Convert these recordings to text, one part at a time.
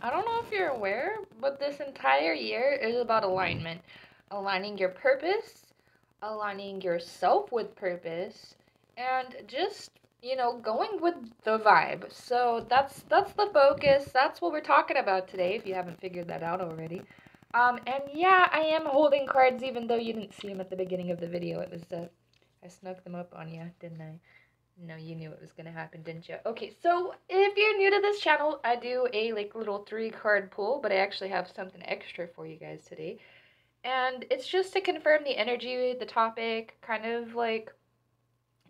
I don't know if you're aware, but this entire year is about alignment. Aligning your purpose, aligning yourself with purpose, and just, going with the vibe. So that's the focus. That's what we're talking about today, if you haven't figured that out already. And yeah, I am holding cards even though you didn't see them at the beginning of the video. It was I snuck them up on you, didn't I? No, you knew it was gonna happen, didn't you? Okay, so if you're new to this channel, I do a like little 3 card pull, but I actually have something extra for you guys today. And it's just to confirm the energy, the topic, kind of like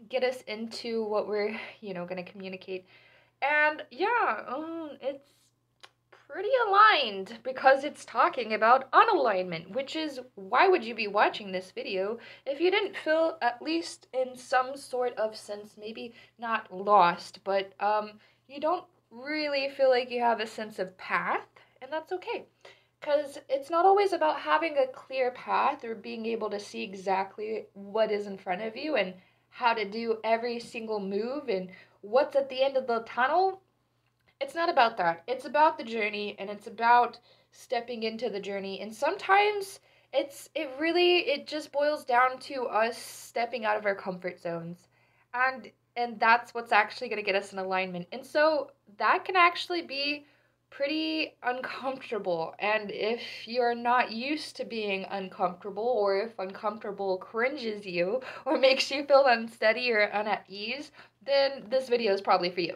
get us into what we're, gonna communicate. And yeah, it's pretty aligned because it's talking about unalignment, which is why would you be watching this video if you didn't feel at least in some sort of sense, maybe not lost, but you don't really feel like you have a sense of path, and that's okay. Because it's not always about having a clear path or being able to see exactly what is in front of you and how to do every single move and what's at the end of the tunnel. It's not about that. It's about the journey, and it's about stepping into the journey. And sometimes it just boils down to us stepping out of our comfort zones. And that's what's actually going to get us in alignment. And so that can actually be pretty uncomfortable. And if you're not used to being uncomfortable, or if uncomfortable cringes you or makes you feel unsteady or unease, then this video is probably for you.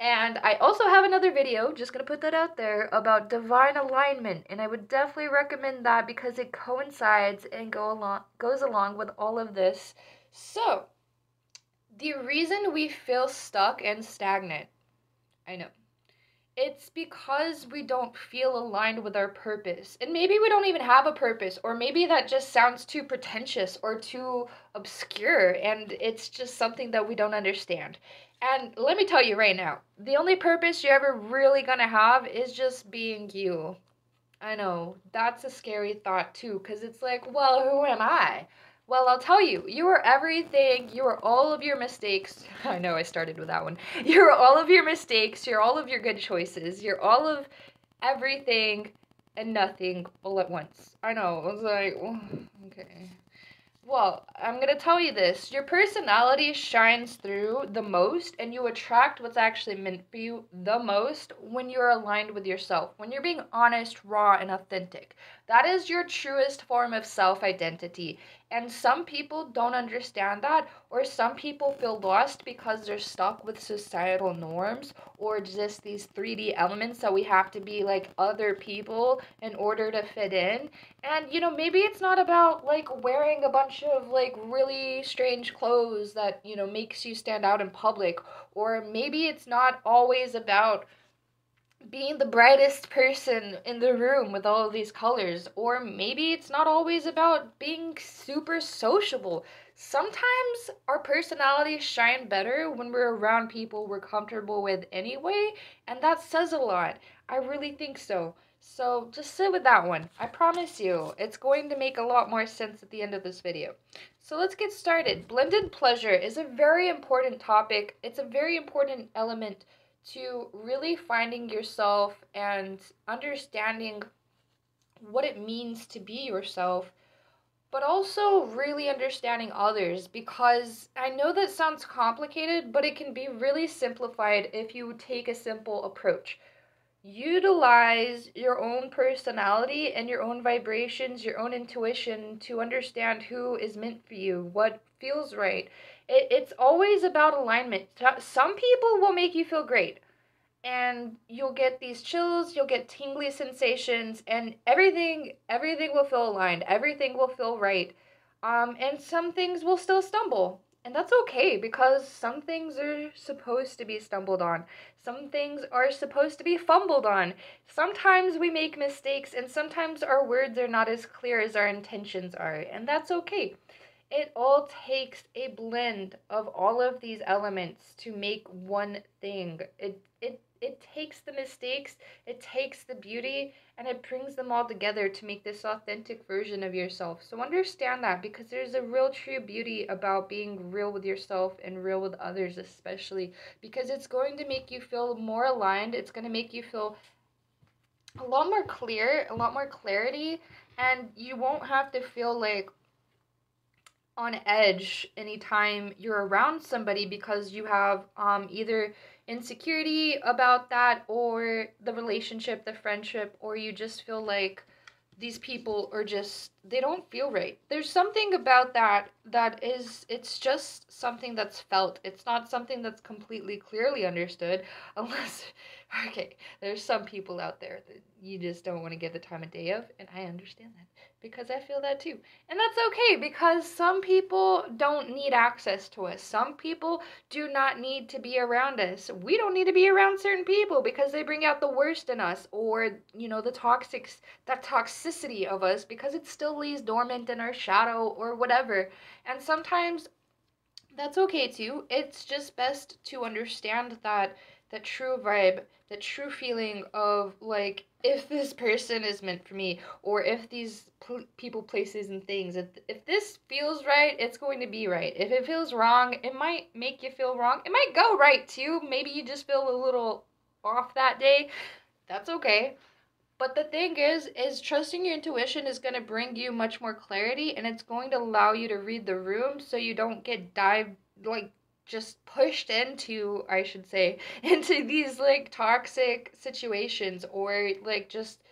And I also have another video, just gonna put that out there, about divine alignment, and I would definitely recommend that because it coincides and goes along with all of this. So, the reason we feel stuck and stagnant, I know, it's because we don't feel aligned with our purpose. And maybe we don't even have a purpose, or maybe that just sounds too pretentious or too obscure, and it's just something that we don't understand. And let me tell you right now, the only purpose you're ever really gonna have is just being you. I know, that's a scary thought too, because it's like, well, who am I? Well, I'll tell you, you are everything. You are all of your mistakes. I know I started with that one. You're all of your mistakes. You're all of your good choices. You're all of everything and nothing all at once. I know, I was like, oh, okay. Well, I'm gonna tell you this. Your personality shines through the most, and you attract what's actually meant for you the most when you're aligned with yourself, when you're being honest, raw, and authentic. That is your truest form of self identity. And some people don't understand that, or some people feel lost because they're stuck with societal norms or just these 3D elements that we have to be like other people in order to fit in. And maybe it's not about like wearing a bunch of like really strange clothes that, makes you stand out in public, or maybe it's not always about being the brightest person in the room with all of these colors, or maybe it's not always about being super sociable. Sometimes our personalities shine better when we're around people we're comfortable with anyway, and that says a lot. I really think so. So just sit with that one. I promise you, it's going to make a lot more sense at the end of this video. So let's get started. Blended pleasure is a very important topic. It's a very important element to really finding yourself and understanding what it means to be yourself, but also really understanding others, because I know that sounds complicated, but it can be really simplified if you take a simple approach. Utilize your own personality and your own vibrations, your own intuition to understand who is meant for you, what feels right. It's always about alignment. Some people will make you feel great, and you'll get these chills, you'll get tingly sensations, and everything will feel aligned, everything will feel right. And some things will still stumble, and that's okay, because some things are supposed to be stumbled on, some things are supposed to be fumbled on. Sometimes we make mistakes, and sometimes our words are not as clear as our intentions are, and that's okay. It all takes a blend of all of these elements to make one thing. It takes the mistakes, it takes the beauty, and it brings them all together to make this authentic version of yourself. So understand that, because there's a real true beauty about being real with yourself and real with others, especially because it's going to make you feel more aligned. It's going to make you feel a lot more clear, a lot more clarity, and you won't have to feel like on edge anytime you're around somebody because you have either insecurity about that or the relationship, the friendship, or you just feel like these people are just, they don't feel right. There's something about that that is, it's just something that's felt. It's not something that's completely clearly understood unless okay, there's some people out there that you just don't want to get the time of day of, and I understand that because I feel that too. And that's okay because some people don't need access to us. Some people do not need to be around us. We don't need to be around certain people because they bring out the worst in us, or, you know, the that toxicity of us because it still lays dormant in our shadow or whatever. And sometimes that's okay too. It's just best to understand that that true vibe, that true feeling of like if this person is meant for me, or if these people, places, and things, if this feels right, it's going to be right. If it feels wrong, it might make you feel wrong. It might go right too. Maybe you just feel a little off that day. That's okay. But the thing is trusting your intuition is going to bring you much more clarity, and it's going to allow you to read the room so you don't get dived, like, just pushed into, I should say, into these, like, toxic situations, or, like, just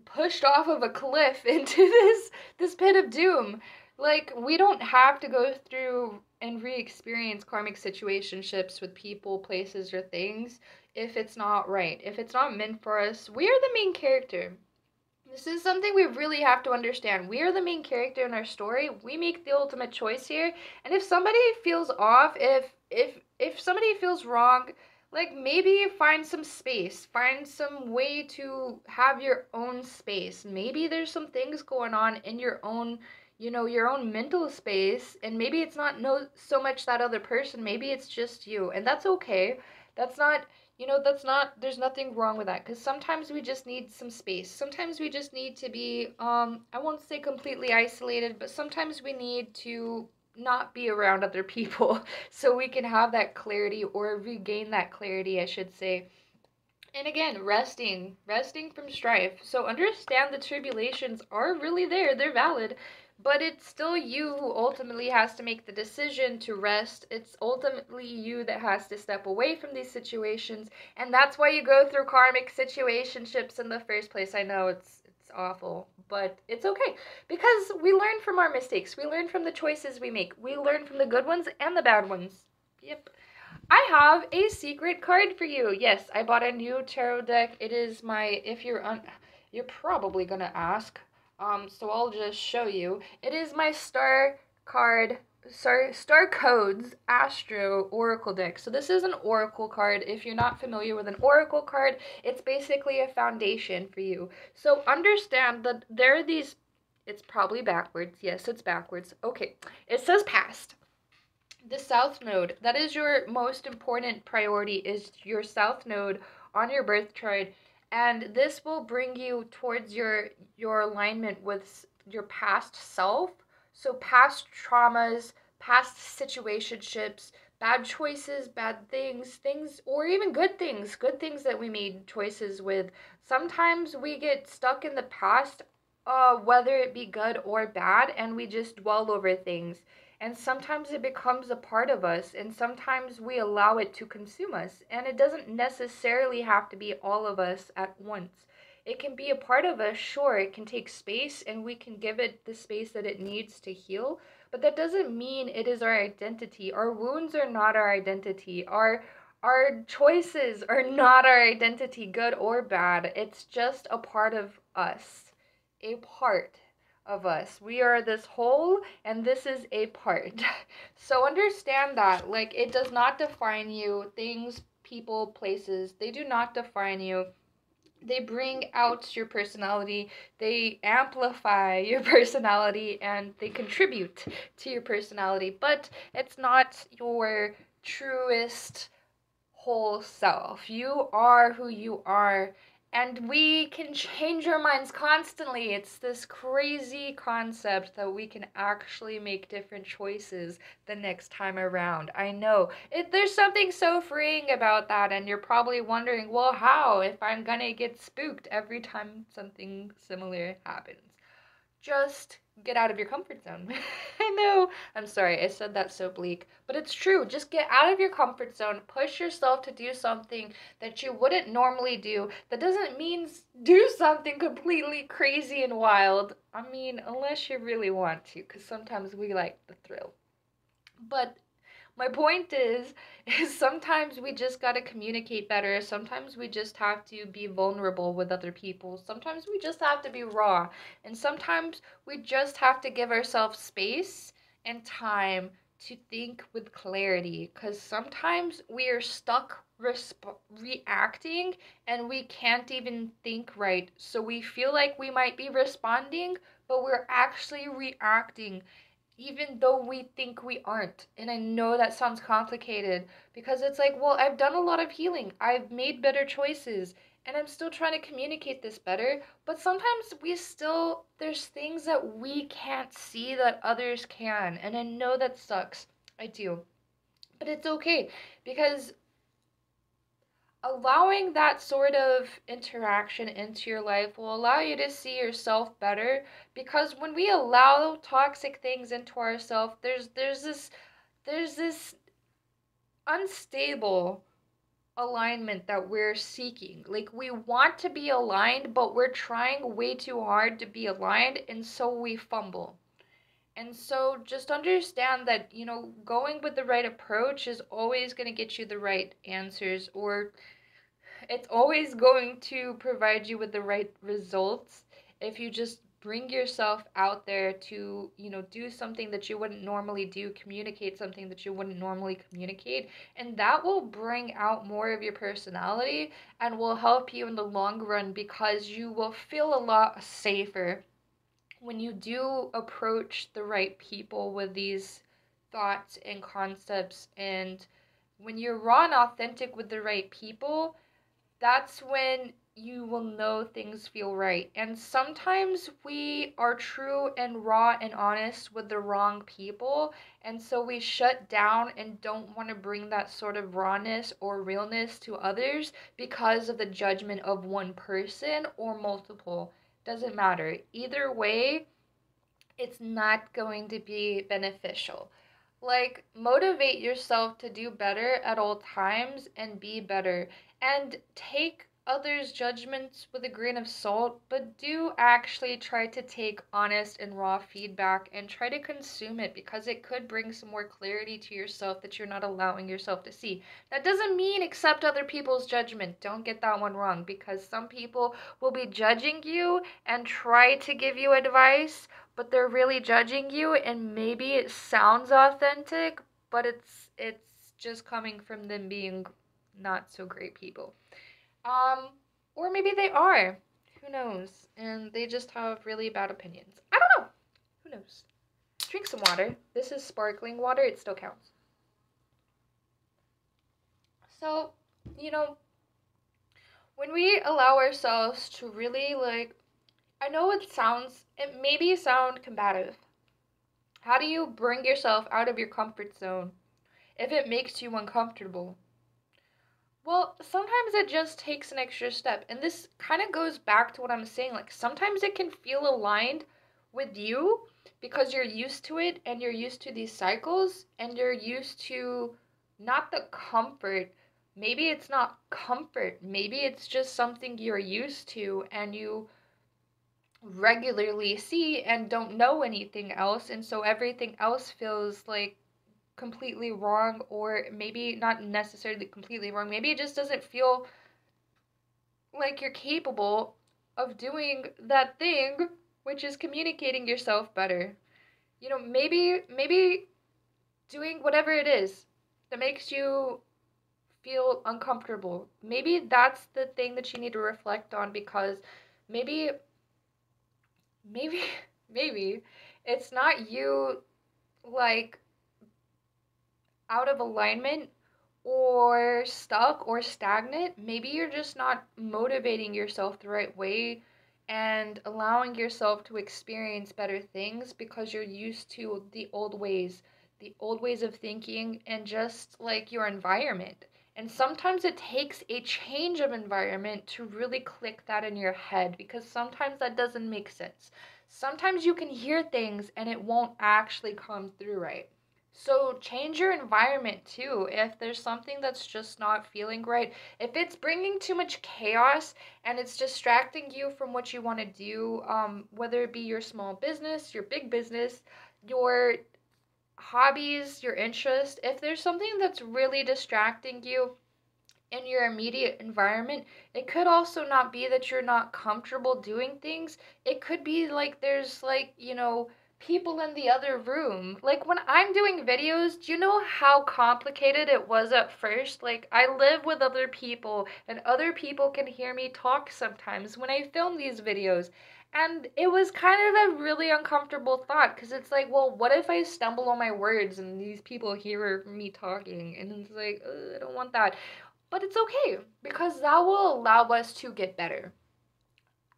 pushed off of a cliff into this pit of doom. Like, we don't have to go through and re-experience karmic situationships with people, places, or things if it's not right. If it's not meant for us, we are the main character. This is something we really have to understand. We are the main character in our story. We make the ultimate choice here. And if somebody feels off, if somebody feels wrong, like, maybe find some space. Find some way to have your own space. Maybe there's some things going on in your own, you know, your own mental space, and maybe it's not no so much that other person, maybe it's just you. And that's okay. That's not, you know, that's not, there's nothing wrong with that, because sometimes we just need some space. Sometimes we just need to be, I won't say completely isolated, but sometimes we need to not be around other people so we can have that clarity, or regain that clarity, I should say. And again, resting from strife. So understand the tribulations are really there, they're valid, but it's still you who ultimately has to make the decision to rest. It's ultimately you that has to step away from these situations, and that's why you go through karmic situationships in the first place. I know it's awful, but it's okay because we learn from our mistakes. We learn from the choices we make. We learn from the good ones and the bad ones. Yep. I have a secret card for you. Yes, I bought a new tarot deck. It is my, if you're probably gonna ask, so I'll just show you. It is my Star Codes Astro Oracle deck. So this is an oracle card. If you're not familiar with an oracle card, it's basically a foundation for you. So understand that there are these, it's probably backwards. Yes, it's backwards. Okay, it says past. The south node, that is your most important priority, is your south node on your birth chart, and this will bring you towards your alignment with your past self. So past traumas, past situationships, bad choices, bad things, or even good things that we made choices with. Sometimes we get stuck in the past, whether it be good or bad, and we just dwell over things, and sometimes it becomes a part of us, and sometimes we allow it to consume us. And it doesn't necessarily have to be all of us at once. It can be a part of us, sure, it can take space, and we can give it the space that it needs to heal, but that doesn't mean it is our identity. Our wounds are not our identity. Our choices are not our identity, good or bad. It's just a part of us. A part of us. We are this whole, and this is a part. So understand that, like, it does not define you. Things, people, places, they do not define you. They bring out your personality, they amplify your personality, and they contribute to your personality, but it's not your truest whole self. You are who you are, And we can change our minds constantly. It's this crazy concept that we can actually make different choices the next time around. I know. There's something so freeing about that, and you're probably wondering, well, how if I'm gonna get spooked every time something similar happens? Just get out of your comfort zone. I know. I'm sorry, I said that so bleak, but it's true. Just get out of your comfort zone. Push yourself to do something that you wouldn't normally do. That doesn't mean do something completely crazy and wild. I mean, unless you really want to, because sometimes we like the thrill. But my point is sometimes we just got to communicate better. Sometimes we just have to be vulnerable with other people. Sometimes we just have to be raw. And sometimes we just have to give ourselves space and time to think with clarity, because sometimes we are stuck reacting and we can't even think right. So we feel like we might be responding, but we're actually reacting even though we think we aren't. And I know that sounds complicated because it's like, well, I've done a lot of healing, I've made better choices, and I'm still trying to communicate this better. But sometimes there's things that we can't see that others can. And I know that sucks. I do. But it's okay because allowing that sort of interaction into your life will allow you to see yourself better, because when we allow toxic things into ourselves, there's this unstable alignment that we're seeking. Like, we want to be aligned, but we're trying way too hard to be aligned, and so we fumble. And so just understand that, going with the right approach is always going to get you the right answers, or it's always going to provide you with the right results if you just bring yourself out there to, do something that you wouldn't normally do, communicate something that you wouldn't normally communicate, and that will bring out more of your personality and will help you in the long run, because you will feel a lot safer when you do approach the right people with these thoughts and concepts. And when you're raw and authentic with the right people, that's when you will know things feel right. And sometimes we are true and raw and honest with the wrong people, and so we shut down and don't want to bring that sort of rawness or realness to others because of the judgment of one person or multiple. Doesn't matter. Either way, it's not going to be beneficial. Like, motivate yourself to do better at all times and be better. And take others' judgments with a grain of salt, but do actually try to take honest and raw feedback and try to consume it, because it could bring some more clarity to yourself that you're not allowing yourself to see. That doesn't mean accept other people's judgment. Don't get that one wrong, because some people will be judging you and try to give you advice, but they're really judging you, and maybe it sounds authentic, but it's just coming from them being not so great people. Um, or maybe they are. Who knows? And they just have really bad opinions. I don't know. Who knows? Drink some water. This is sparkling water. It still counts. So, you know, when we allow ourselves to really, like, I know it maybe sound combative. How do you bring yourself out of your comfort zone if it makes you uncomfortable? Well, sometimes it just takes an extra step. And this kind of goes back to what I'm saying. Like, sometimes it can feel aligned with you because you're used to it and you're used to these cycles and you're used to not the comfort. Maybe it's not comfort. Maybe it's just something you're used to and you regularly see and don't know anything else. And so everything else feels like completely wrong, or maybe not necessarily completely wrong. Maybe it just doesn't feel like you're capable of doing that thing, which is communicating yourself better. Maybe doing whatever it is that makes you feel uncomfortable. Maybe that's the thing that you need to reflect on, because maybe maybe maybe it's not you, like, out of alignment or stuck or stagnant, maybe you're just not motivating yourself the right way and allowing yourself to experience better things because you're used to the old ways of thinking, and just like your environment. And sometimes it takes a change of environment to really click that in your head, because sometimes that doesn't make sense. Sometimes you can hear things and it won't actually come through right. So change your environment too. If there's something that's just not feeling right, if it's bringing too much chaos and it's distracting you from what you want to do, whether it be your small business, your big business, your hobbies, your interest, if there's something that's really distracting you in your immediate environment, it could also not be that you're not comfortable doing things. It could be like there's like, people in the other room. Like when I'm doing videos, do you know how complicated it was at first? Like I live with other people and other people can hear me talk sometimes when I film these videos. And it was kind of a really uncomfortable thought because it's like, well, what if I stumble on my words and these people hear me talking? And it's like, I don't want that. But it's okay because that will allow us to get better.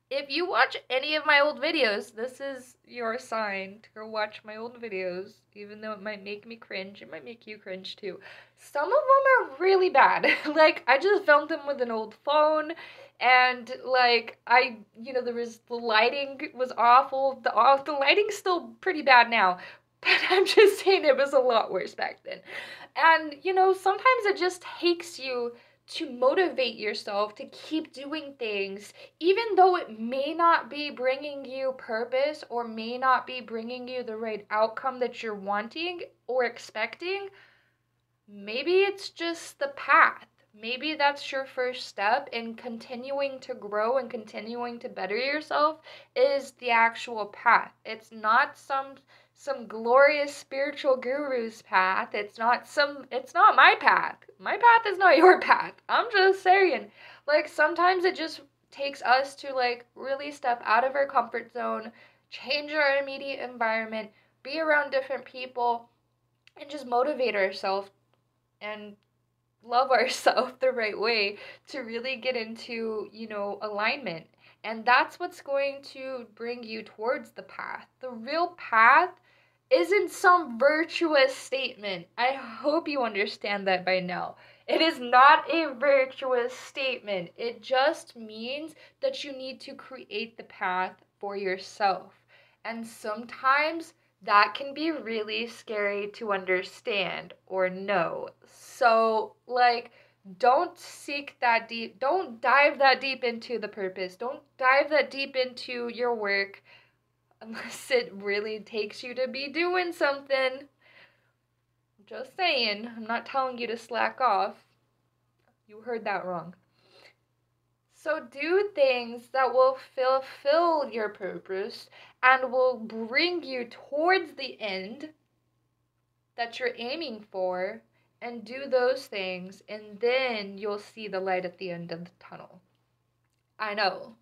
If you watch any of my old videos, this is your sign to go watch my old videos. Even though it might make me cringe, it might make you cringe too. Some of them are really bad. Like, I just filmed them with an old phone, and like, the lighting was awful. The lighting's still pretty bad now, but I'm just saying it was a lot worse back then. And, sometimes it just takes you to motivate yourself to keep doing things, even though it may not be bringing you purpose or may not be bringing you the right outcome that you're wanting or expecting. Maybe it's just the path. Maybe that's your first step in continuing to grow and continuing to better yourself is the actual path. It's not some glorious spiritual guru's path. It's not my path. My path is not your path. I'm just saying. Like sometimes it just takes us to like really step out of our comfort zone, change our immediate environment, be around different people, and just motivate ourselves and love ourselves the right way to really get into, alignment. And that's what's going to bring you towards the path. The real path isn't some virtuous statement. I hope you understand that by now. It is not a virtuous statement. It just means that you need to create the path for yourself. And sometimes that can be really scary to understand or know. So, like, don't seek that deep, don't dive that deep into the purpose, don't dive that deep into your work unless it really takes you to be doing something. Just saying, I'm not telling you to slack off. You heard that wrong. So do things that will fulfill your purpose and will bring you towards the end that you're aiming for, and do those things, and then you'll see the light at the end of the tunnel. I know,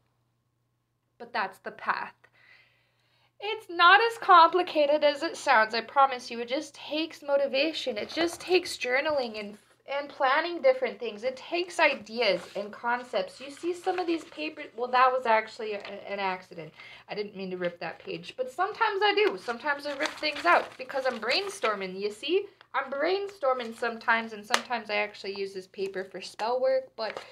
but that's the path. It's not as complicated as it sounds, I promise you. It just takes motivation. It just takes journaling and planning different things. It takes ideas and concepts. You see some of these papers. Well, that was actually an accident. I didn't mean to rip that page. But sometimes I do. Sometimes I rip things out because I'm brainstorming, you see? I'm brainstorming sometimes, and sometimes I actually use this paper for spell work. But,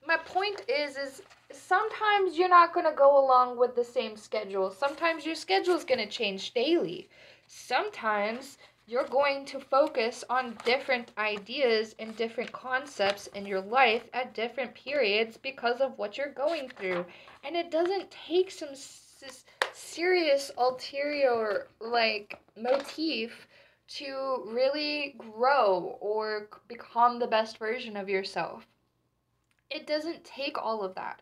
my point is sometimes you're not going to go along with the same schedule. Sometimes your schedule is going to change daily. Sometimes you're going to focus on different ideas and different concepts in your life at different periods because of what you're going through. And it doesn't take some serious ulterior motif to really grow or become the best version of yourself. It doesn't take all of that.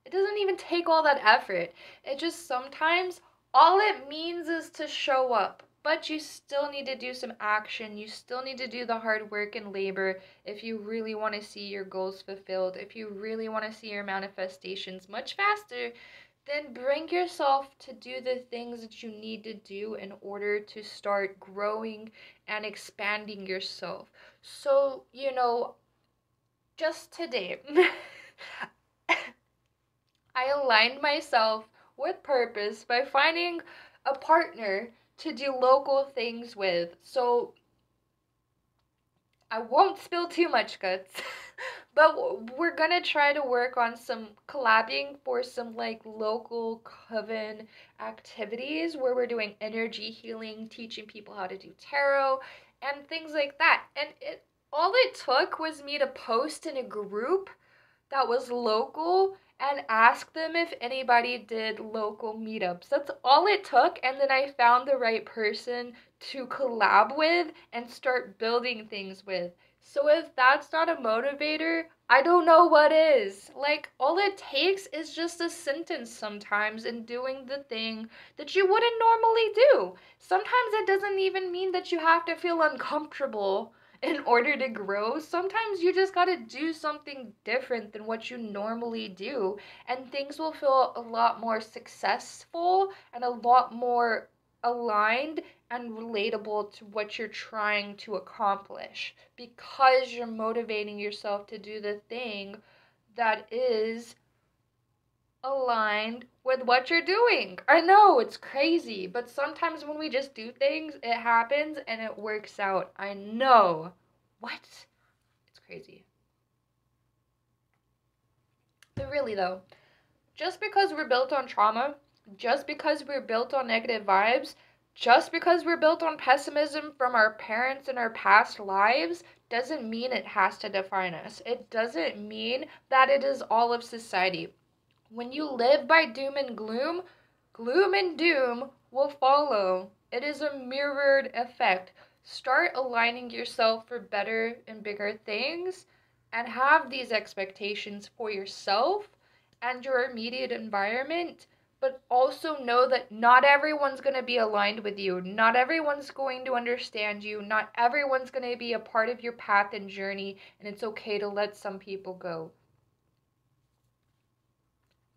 It doesn't even take all that effort. It just sometimes all it means is to show up. But you still need to do some action. You still need to do the hard work and labor if you really want to see your goals fulfilled, if you really want to see your manifestations much faster then bring yourself to do the things that you need to do in order to start growing and expanding yourself. So, just today, I aligned myself with purpose by finding a partner to do local things with. So, I won't spill too much guts, but we're gonna try to work on some collabing for some like local coven activities where we're doing energy healing, teaching people how to do tarot, and things like that. And all it took was me to post in a group that was local and ask them if anybody did local meetups. That's all it took, and then I found the right person to collab with and start building things with. So if that's not a motivator, I don't know what is. Like, all it takes is just a sentence sometimes and doing the thing that you wouldn't normally do. Sometimes it doesn't even mean that you have to feel uncomfortable in order to grow. Sometimes you just got to do something different than what you normally do, and things will feel a lot more successful and a lot more aligned and relatable to what you're trying to accomplish because you're motivating yourself to do the thing that is aligned with what you're doing. I know it's crazy, but sometimes when we just do things, it happens and it works out. I know. What? It's crazy. But really, though, just because we're built on trauma, just because we're built on negative vibes, just because we're built on pessimism from our parents and our past lives, doesn't mean it has to define us. It doesn't mean that it is all of society. When you live by doom and gloom, gloom and doom will follow. It is a mirrored effect. Start aligning yourself for better and bigger things and have these expectations for yourself and your immediate environment, but also know that not everyone's going to be aligned with you. Not everyone's going to understand you. Not everyone's going to be a part of your path and journey, and it's okay to let some people go.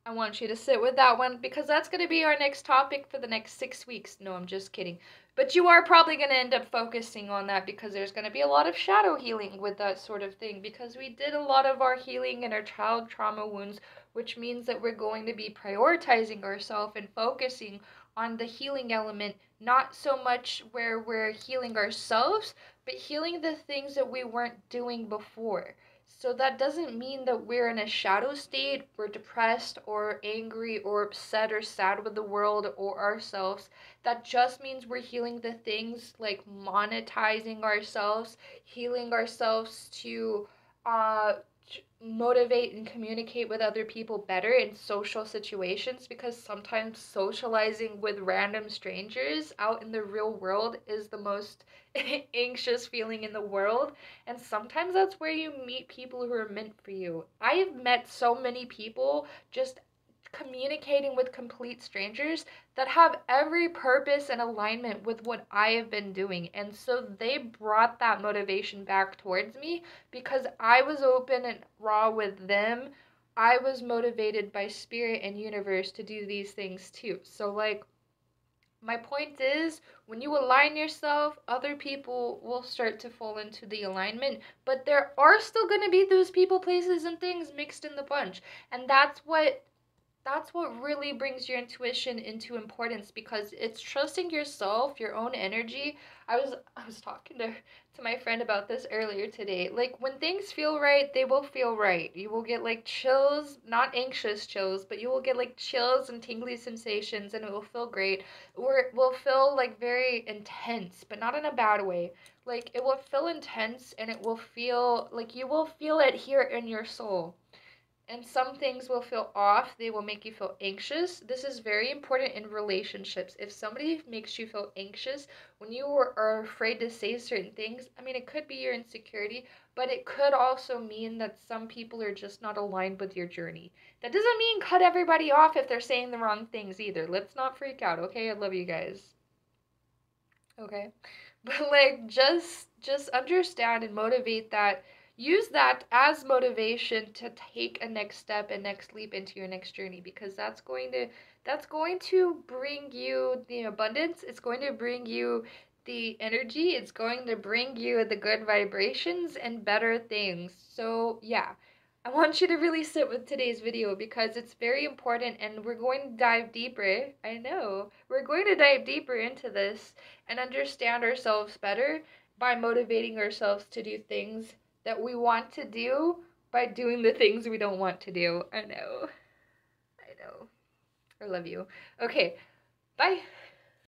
I want you to sit with that one because that's going to be our next topic for the next 6 weeks. No, I'm just kidding. But you are probably going to end up focusing on that because there's going to be a lot of shadow healing with that sort of thing because we did a lot of our healing in our child trauma wounds, which means that we're going to be prioritizing ourselves and focusing on the healing element, not so much where we're healing ourselves, but healing the things that we weren't doing before. So that doesn't mean that we're in a shadow state, we're depressed or angry or upset or sad with the world or ourselves. That just means we're healing the things like monetizing ourselves, healing ourselves to uh, motivate and communicate with other people better in social situations because sometimes socializing with random strangers out in the real world is the most anxious feeling in the world, and sometimes that's where you meet people who are meant for you. I have met so many people just communicating with complete strangers that have every purpose and alignment with what I have been doing. And so they brought that motivation back towards me because I was open and raw with them. I was motivated by spirit and universe to do these things too. So, like, my point is, when you align yourself, other people will start to fall into the alignment, but there are still going to be those people, places, and things mixed in the bunch. And that's what really brings your intuition into importance because it's trusting yourself, your own energy. I was talking to my friend about this earlier today. Like, when things feel right, they will feel right. You will get like chills, not anxious chills, but you will get like chills and tingly sensations and it will feel great. Or it will feel like very intense, but not in a bad way. Like, it will feel intense and it will feel like you will feel it here in your soul, and some things will feel off. They will make you feel anxious. This is very important in relationships. If somebody makes you feel anxious when you are afraid to say certain things, I mean, it could be your insecurity, but it could also mean that some people are just not aligned with your journey. That doesn't mean cut everybody off if they're saying the wrong things either. Let's not freak out, okay? I love you guys. Okay? But like just understand and motivate that use that as motivation to take a next step and next leap into your next journey, because that's going to bring you the abundance. It's going to bring you the energy. It's going to bring you the good vibrations and better things. So yeah, I want you to really sit with today's video because it's very important, and we're going to dive deeper. I know. We're going to dive deeper into this and understand ourselves better by motivating ourselves to do things that we want to do by doing the things we don't want to do. I know. I know. I love you. Okay, bye.